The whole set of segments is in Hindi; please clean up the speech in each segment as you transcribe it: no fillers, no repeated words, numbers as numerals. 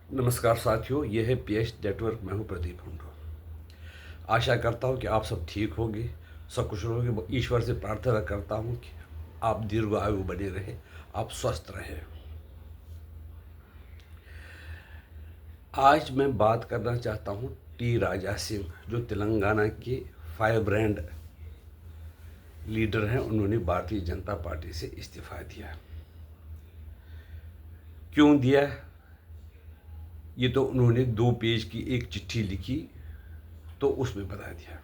नमस्कार साथियों, यह है पीएच नेटवर्क। मैं हूं प्रदीप हुंडो। आशा करता हूं कि आप सब ठीक होंगे, सकुशल होंगे। ईश्वर से प्रार्थना करता हूं कि आप दीर्घायु बने रहे, आप स्वस्थ रहें। आज मैं बात करना चाहता हूं टी राजा सिंह, जो तेलंगाना के फायर ब्रांड लीडर हैं। उन्होंने भारतीय जनता पार्टी से इस्तीफा दिया। क्यों दिया? ये तो उन्होंने 2 पेज की एक चिट्ठी लिखी तो उसमें बता दिया।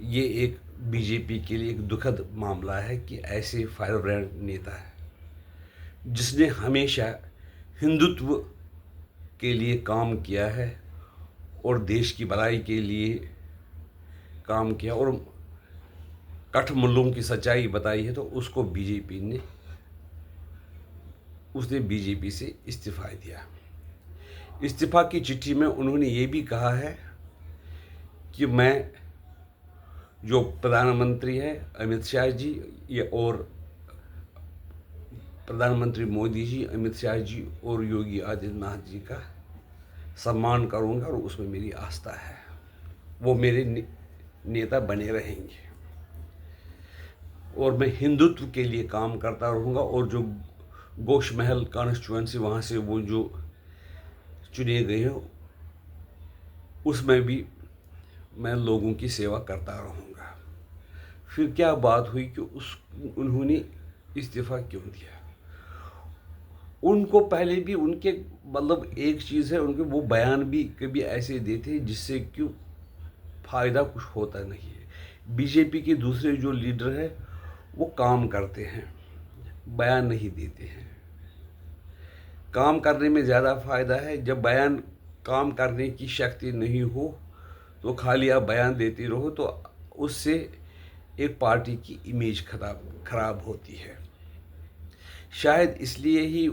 ये एक बीजेपी के लिए एक दुखद मामला है कि ऐसे फायर ब्रांड नेता है जिसने हमेशा हिंदुत्व के लिए काम किया है और देश की भलाई के लिए काम किया और कठमुल्लों की सच्चाई बताई है, तो उसने बीजेपी से इस्तीफा दिया। इस्तीफा की चिट्ठी में उन्होंने ये भी कहा है कि मैं जो प्रधानमंत्री है अमित शाह जी और प्रधानमंत्री मोदी जी, अमित शाह जी और योगी आदित्यनाथ जी का सम्मान करूंगा और उसमें मेरी आस्था है। वो मेरे नेता बने रहेंगे और मैं हिंदुत्व के लिए काम करता रहूँगा। और जो गोश महल कॉन्स्टिट्यूंसी वहाँ से वो जो चुने गए हैं, उसमें भी मैं लोगों की सेवा करता रहूँगा। फिर क्या बात हुई कि उन्होंने इस्तीफ़ा क्यों दिया? उनको पहले भी उनके एक चीज़ है, उनके वो बयान भी कभी ऐसे देते हैं जिससे कि फ़ायदा कुछ होता नहीं है। बीजेपी के दूसरे जो लीडर हैं वो काम करते हैं, बयान नहीं देते हैं। काम करने में ज़्यादा फ़ायदा है। जब बयान काम करने की शक्ति नहीं हो तो खाली आप बयान देते रहो, तो उससे एक पार्टी की इमेज खराब होती है। शायद इसलिए ही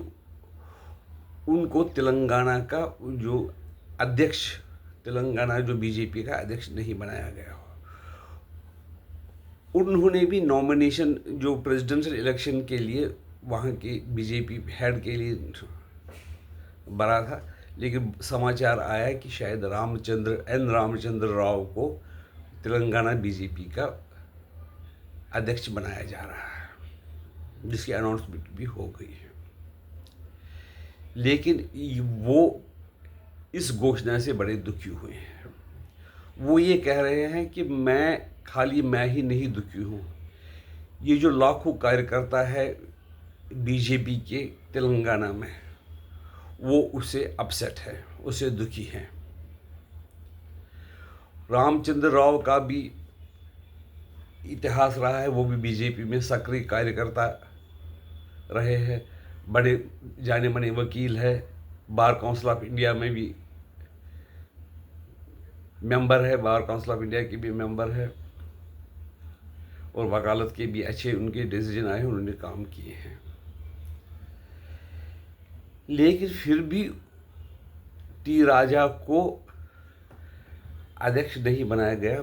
उनको तेलंगाना का जो अध्यक्ष, तेलंगाना जो बीजेपी का अध्यक्ष नहीं बनाया गया हो। उन्होंने भी नॉमिनेशन जो प्रेसिडेंशियल इलेक्शन के लिए वहाँ के बीजेपी हेड के लिए भरा था, लेकिन समाचार आया कि शायद रामचंद्र राव को तेलंगाना बीजेपी का अध्यक्ष बनाया जा रहा है, जिसकी अनाउंसमेंट भी हो गई है। लेकिन वो इस घोषणा से बड़े दुखी हुए हैं। वो ये कह रहे हैं कि मैं ही नहीं दुखी हूँ, ये जो लाखों कार्यकर्ता है बीजेपी के तेलंगाना में, वो उससे अपसेट है, उससे दुखी हैं। रामचंद्र राव का भी इतिहास रहा है, वो भी बीजेपी में सक्रिय कार्यकर्ता रहे हैं, बड़े जाने माने वकील है, बार काउंसिल ऑफ इंडिया में भी मेंबर है, बार काउंसिल ऑफ इंडिया के भी मेंबर है और वकालत के भी अच्छे उनके डिसीजन आए, उन्होंने काम किए हैं। लेकिन फिर भी टी राजा को अध्यक्ष नहीं बनाया गया,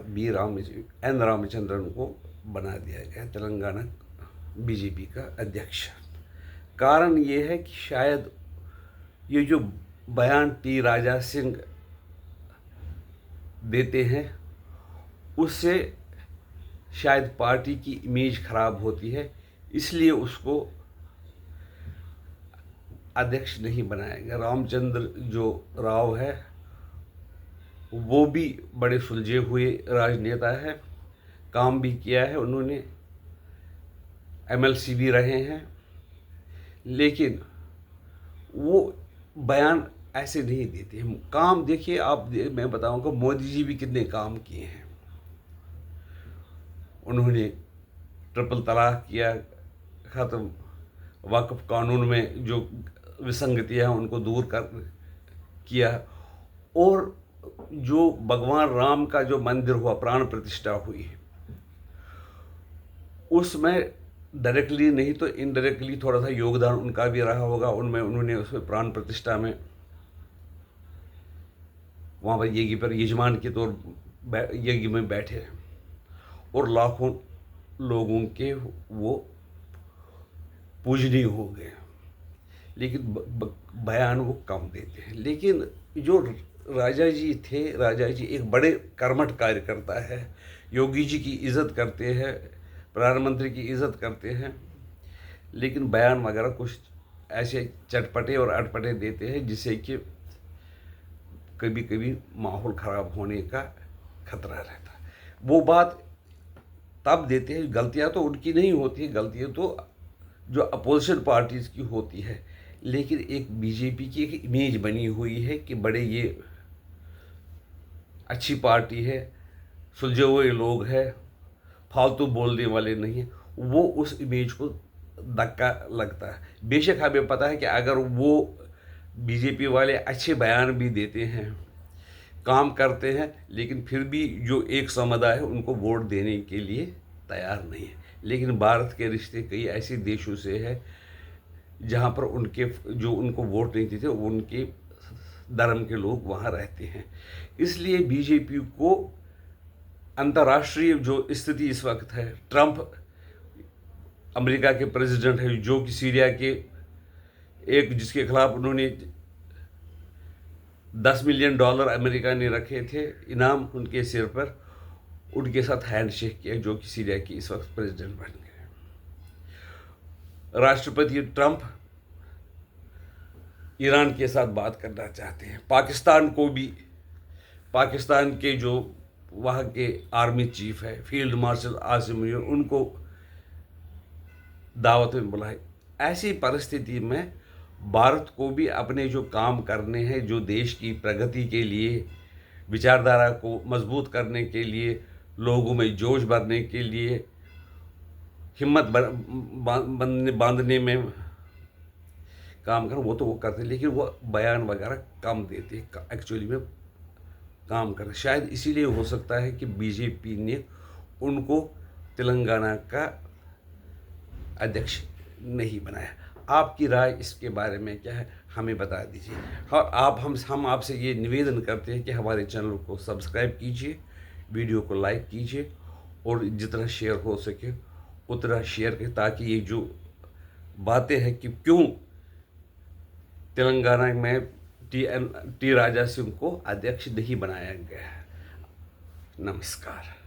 एन रामचंद्रन को बना दिया गया तेलंगाना बीजेपी का अध्यक्ष। कारण ये है कि शायद ये जो बयान टी राजा सिंह देते हैं उससे शायद पार्टी की इमेज खराब होती है, इसलिए उसको अध्यक्ष नहीं बनाया गया। रामचंद्र जो राव है वो भी बड़े सुलझे हुए राजनेता है, काम भी किया है, उन्होंने एमएलसी भी रहे हैं। लेकिन वो बयान ऐसे नहीं देते हैं। काम देखिए आप, मैं बताऊंगा मोदी जी भी कितने काम किए हैं। उन्होंने ट्रिपल तलाक किया ख़त्म, वक्फ कानून में जो विसंगतियाँ हैं उनको दूर कर किया, और जो भगवान राम का जो मंदिर हुआ, प्राण प्रतिष्ठा हुई, उसमें डायरेक्टली नहीं तो इनडायरेक्टली थोड़ा सा योगदान उनका भी रहा होगा। उन्होंने उसमें प्राण प्रतिष्ठा में वहाँ पर यजमान के तौर यज्ञ में बैठे और लाखों लोगों के वो पूजनीय हो गए। लेकिन बयान वो कम देते हैं। लेकिन जो राजा जी थे, राजा जी एक बड़े कर्मठ कार्यकर्ता है, योगी जी की इज़्ज़त करते हैं, प्रधानमंत्री की इज़्ज़त करते हैं, लेकिन बयान वगैरह कुछ ऐसे चटपटे और अटपटे देते हैं जिससे कि कभी कभी माहौल ख़राब होने का खतरा रहता है। वो बात तब देते हैं, गलतियां तो उनकी नहीं होती, गलतियां तो जो अपोजिशन पार्टीज़ की होती है, लेकिन एक बीजेपी की एक इमेज बनी हुई है कि बड़े ये अच्छी पार्टी है, सुलझे हुए लोग हैं, फालतू बोलने वाले नहीं हैं, वो उस इमेज को धक्का लगता है। बेशक हमें पता है कि अगर वो बीजेपी वाले अच्छे बयान भी देते हैं, काम करते हैं, लेकिन फिर भी जो एक समुदाय है उनको वोट देने के लिए तैयार नहीं है। लेकिन भारत के रिश्ते कई ऐसे देशों से है जहाँ पर उनके जो उनको वोट नहीं देते उनके धर्म के लोग वहाँ रहते हैं। इसलिए बीजेपी को अंतर्राष्ट्रीय जो स्थिति इस वक्त है, ट्रंप अमेरिका के प्रेसिडेंट है जो कि सीरिया के एक जिसके खिलाफ उन्होंने $10 मिलियन अमेरिका ने रखे थे इनाम उनके सिर पर, उनके साथ हैंडशेक किया जो कि सीरिया के इस वक्त प्रेसिडेंट बन गए। राष्ट्रपति ट्रंप ईरान के साथ बात करना चाहते हैं। पाकिस्तान को भी, पाकिस्तान के जो वहाँ के आर्मी चीफ है फील्ड मार्शल आसिम मुनीर, उनको दावत में बुलाए। ऐसी परिस्थिति में भारत को भी अपने जो काम करने हैं, जो देश की प्रगति के लिए, विचारधारा को मजबूत करने के लिए, लोगों में जोश भरने के लिए, हिम्मत बांधने में काम कर, वो तो वो करते, लेकिन वो बयान वगैरह कम देते, एक्चुअली में काम करते। शायद इसीलिए हो सकता है कि बीजेपी ने उनको तेलंगाना का अध्यक्ष नहीं बनाया। आपकी राय इसके बारे में क्या है, हमें बता दीजिए। और हम आपसे ये निवेदन करते हैं कि हमारे चैनल को सब्सक्राइब कीजिए, वीडियो को लाइक कीजिए और जितना शेयर हो सके उतना शेयर करें, ताकि ये जो बातें हैं कि क्यों तेलंगाना में टी राजा सिंह को अध्यक्ष नहीं बनाया गया है। नमस्कार।